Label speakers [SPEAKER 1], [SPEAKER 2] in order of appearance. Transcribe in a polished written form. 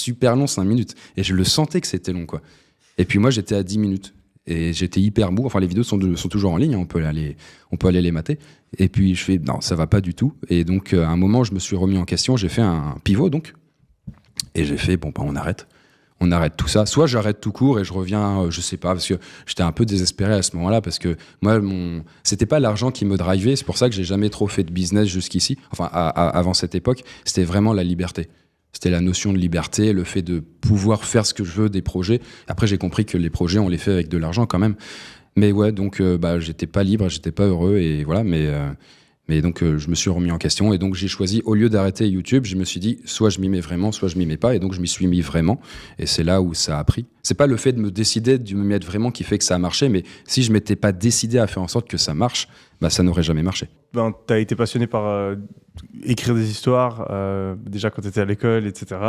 [SPEAKER 1] super long 5 minutes. Et je le sentais que c'était long, quoi. Et puis moi, j'étais à 10 minutes. Et j'étais hyper mou. Enfin, les vidéos sont toujours en ligne, hein, on peut aller les mater. Et puis je fais, non, ça va pas du tout. Et donc, à un moment, je me suis remis en question. J'ai fait un pivot, donc. Et j'ai fait, bon, bah, on arrête. On arrête tout ça. Soit j'arrête tout court et je reviens, je sais pas, parce que j'étais un peu désespéré à ce moment-là, parce que moi, c'était pas l'argent qui me drivait. C'est pour ça que j'ai jamais trop fait de business jusqu'ici. Enfin, avant cette époque, c'était vraiment la liberté. C'était la notion de liberté, le fait de pouvoir faire ce que je veux des projets. Après, j'ai compris que les projets, on les fait avec de l'argent quand même. Mais ouais, donc, bah, j'étais pas libre, j'étais pas heureux, et voilà, mais donc, je me suis remis en question, et donc j'ai choisi, au lieu d'arrêter YouTube, je me suis dit, soit je m'y mets vraiment, soit je m'y mets pas, et donc je m'y suis mis vraiment, et c'est là où ça a pris. C'est pas le fait de me décider, de me mettre vraiment qui fait que ça a marché, mais si je m'étais pas décidé à faire en sorte que ça marche, bah ça n'aurait jamais marché.
[SPEAKER 2] Ben, t'as été passionné par écrire des histoires, déjà quand t'étais à l'école, etc.